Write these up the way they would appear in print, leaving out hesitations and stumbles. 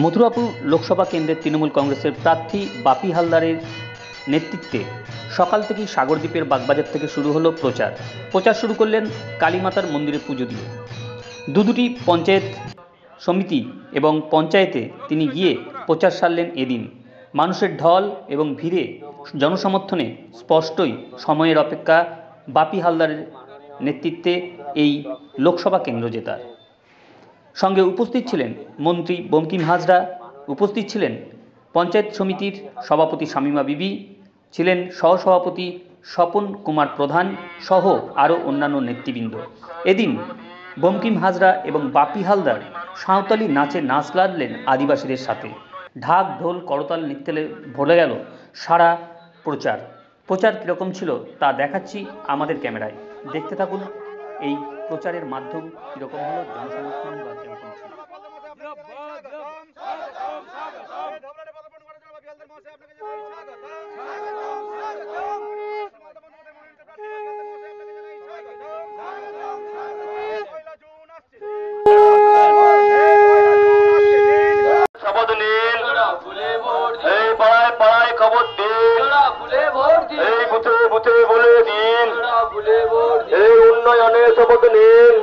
মথুরাপুর লোকসভা কেন্দ্রের তৃণমূল কংগ্রেসের প্রার্থী বাপি হালদারের নেতৃত্বে সকাল থেকেই সাগরদ্বীপের বাগবাজার থেকে শুরু হলো প্রচার শুরু করলেন কালীমাতার মন্দিরে পুজো দিয়ে। দুটি পঞ্চায়েত সমিতি এবং পঞ্চায়েতে তিনি গিয়ে প্রচার সারলেন। এদিন মানুষের ঢল এবং ভিড়ে জনসমর্থনে স্পষ্টই সময়ের অপেক্ষা বাপি হালদারের নেতৃত্বে এই লোকসভা কেন্দ্র জেতার। সঙ্গে উপস্থিত ছিলেন মন্ত্রী বঙ্কিম হাজরা, উপস্থিত ছিলেন পঞ্চায়েত সমিতির সভাপতি শামিমা বিবি, ছিলেন সহসভাপতি স্বপন কুমার প্রধান সহ আরও অন্যান্য নেতৃবৃন্দ। এদিন বঙ্কিম হাজরা এবং বাপি হালদার সাঁওতালি নাচে নাচ লাদলেন আদিবাসীদের সাথে। ঢাক ঢোল করতাল নৃত্যে ভরে গেল সারা প্রচার কীরকম ছিল তা দেখাচ্ছি আমাদের ক্যামেরায়। দেখতে থাকুন এই প্রচারের মাধ্যম কীরকম হলো, জনসমর্থন বা কেমন ছিল। শপথ নিন, এই পাড়ায় পাড়ায় খবর দিন, এই বুথে বুথে বলে দিন, এই উন্নয়নের শপথ নিন,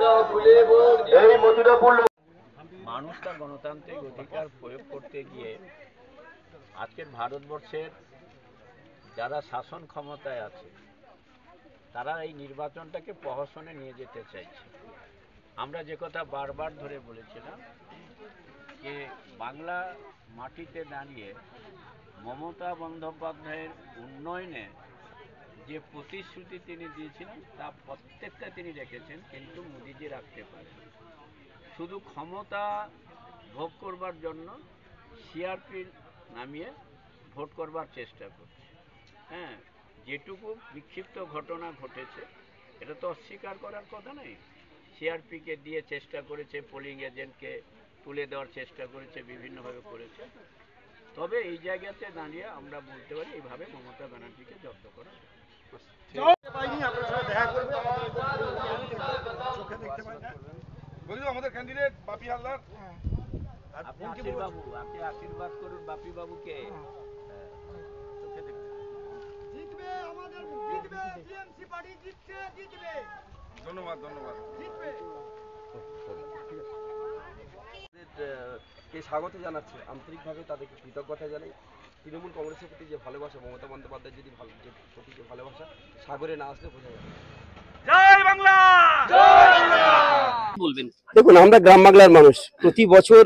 এই মথুরাপুর। মানুষ তার গণতান্ত্রিক অধিকার প্রয়োগ করতে গিয়ে আজকের ভারতবর্ষের যারা শাসন ক্ষমতায় আছে তারা এই নির্বাচনটাকে প্রহসনে নিয়ে যেতে চাইছে। আমরা যে কথা বারবার ধরে বলেছিলাম যে বাংলা মাটিতে দাঁড়িয়ে মমতা বন্দ্যোপাধ্যায়ের উন্নয়নে যে প্রতিশ্রুতি তিনি দিয়েছিলেন তা প্রত্যেকটা তিনি রেখেছেন, কিন্তু মোদিজি রাখতে পারেন। শুধু ক্ষমতা ভোগ করবার জন্য সিআরপি নামিয়ে ভোট করবার চেষ্টা করছে। হ্যাঁ, যেটুকু বিক্ষিপ্ত ঘটনা ঘটেছে এটা তো অস্বীকার করার কথা নেই। সিআরপিকে দিয়ে চেষ্টা করেছে, পোলিং এজেন্টকে তুলে দেওয়ার চেষ্টা করেছে, বিভিন্নভাবে করেছে। তবে এই জায়গাতে দাঁড়িয়ে আমরা বলতে পারি এইভাবে মমতা ব্যানার্জিকে জব্দ করা আমাদের ক্যান্ডিডেট বাপি হালদার। আপনি আশীর্বাদ করুন বাপি বাবুকে। ধন্যবাদ ধন্যবাদ। কে স্বাগত জানাচ্ছে, আন্তরিকভাবে তাদেরকে কৃতজ্ঞতা জানাই। তৃণমূল কংগ্রেসের প্রতি যে ভালোবাসা, মমতা বন্দ্যোপাধ্যায় প্রতি যে ভালোবাসা সাগরে না আসলে বোঝা যাবে। জয় বাংলা। বলবেন, দেখুন, আমরা গ্রাম বাংলার মানুষ, প্রতি বছর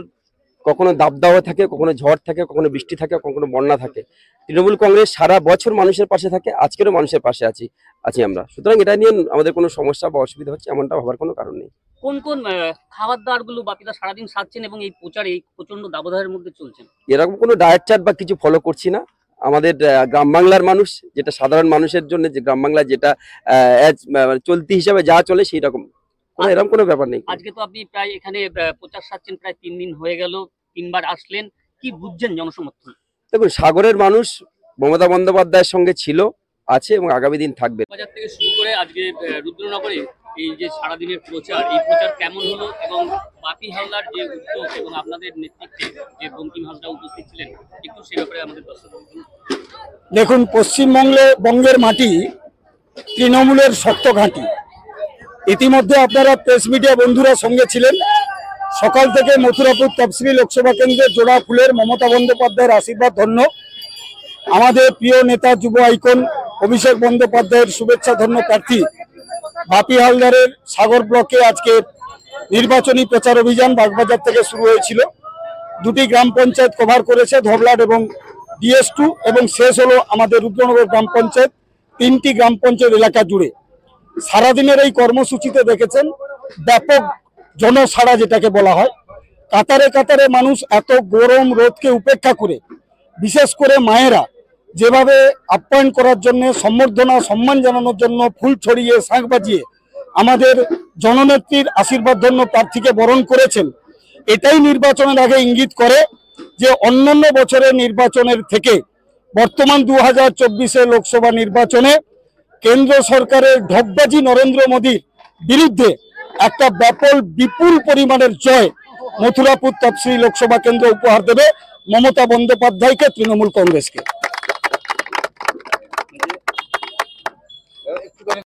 কখনো দাবদাওয়া থাকে, কখনো ঝড় থাকে, কখনো বৃষ্টি থাকে, কখনো বন্যা থাকে। তৃণমূল কংগ্রেস সারা বছর মানুষের পাশে থাকে, আজকেরও মানুষের পাশে আছি আমরা। সুতরাং এটা নিয়ে আমাদের কোনো সমস্যা বা অসুবিধা হচ্ছে এমনটা ভাবার কোনো কারণ নেই। কোন কোন খাবার দাবার গুলো বাপিদা সারাদিন সাজছেন এবং এই প্রচারে এই প্রচন্ড দাবদাহের মধ্যে চলছেন? এরকম কোনো ডায়েট চার্ট বা কিছু ফলো করছি না। আমাদের গ্রাম বাংলার মানুষ, যেটা সাধারণ মানুষের জন্য, যে গ্রাম বাংলা যেটা চলতি হিসাবে যা চলে সেই রকম এরকম কোনো ব্যাপার নেই। আজকে তো আপনি প্রায় এখানে প্রচার সারছেন, প্রায় 3 দিন হয়ে গেল, 3 বার আসলেন, কি বুঝছেন জনসমর্থন? দেখুন, সাগরের মানুষ মমতা বন্দ্যোপাধ্যায়ের সঙ্গে ছিল, আছে এবং আগামী দিন থাকবে। বাজার থেকে শুরু করে আজকে রুদ্রনগরে এই যে সারাদিনের প্রচার, এই প্রচার কেমন হলো এবং বাপি হালদার যে উদ্যোগ এবং আপনাদের নেতৃত্বে যে বঙ্কিম হাজরা উপস্থিত ছিলেন, একটু সে ব্যাপারে আমাদের দর্শক। দেখুন, পশ্চিমবঙ্গের মাটি তৃণমূলের শক্ত ঘাঁটি। ইতিমধ্যে আপনারা প্রেস মিডিয়া বন্ধুরা সঙ্গে ছিলেন। সকাল থেকে মথুরাপুর তফসিলি লোকসভা কেন্দ্রের জোড়া ফুলের মমতা বন্দ্যোপাধ্যায়ের আশীর্বাদ ধন্য, আমাদের প্রিয় নেতা যুব আইকন অভিষেক বন্দ্যোপাধ্যায়ের শুভেচ্ছা ধন্য প্রার্থী বাপি হালদারের সাগর ব্লকে আজকে নির্বাচনী প্রচার অভিযান বাগবাজার থেকে শুরু হয়েছিল। 2টি গ্রাম পঞ্চায়েত কভার করেছে, ধবলাট এবং DS2, এবং শেষ হলো আমাদের রুদ্রনগর গ্রাম পঞ্চায়েত। 3টি গ্রাম পঞ্চায়েত এলাকা জুড়ে সারাদিনের এই কর্মসূচিতে দেখেছেন ব্যাপক জনসাড়া, যেটাকে বলা হয়। কাতারে কাতারে মানুষ এত গরম রোদকে উপেক্ষা করে, বিশেষ করে মায়েরা যেভাবে আপ্যায়ন করার জন্য, সম্বর্ধনা সম্মান জানানোর জন্য ফুল ছড়িয়ে শাঁখ বাজিয়ে আমাদের জননেত্রীর আশীর্বাদ ধন্য প্রার্থীকে বরণ করেছেন, এটাই নির্বাচনের আগে ইঙ্গিত করে যে অন্যান্য বছরের নির্বাচনের থেকে বর্তমান 2024 লোকসভা নির্বাচনে কেন্দ্র সরকারের ঢপবাজি নরেন্দ্র মোদীর বিরুদ্ধে একটা বিপুল পরিমাণের জয় মথুরাপুর তফসিলি লোকসভা কেন্দ্র উপহার দেবে মমতা বন্দ্যোপাধ্যায়কে, তৃণমূল কংগ্রেসকে।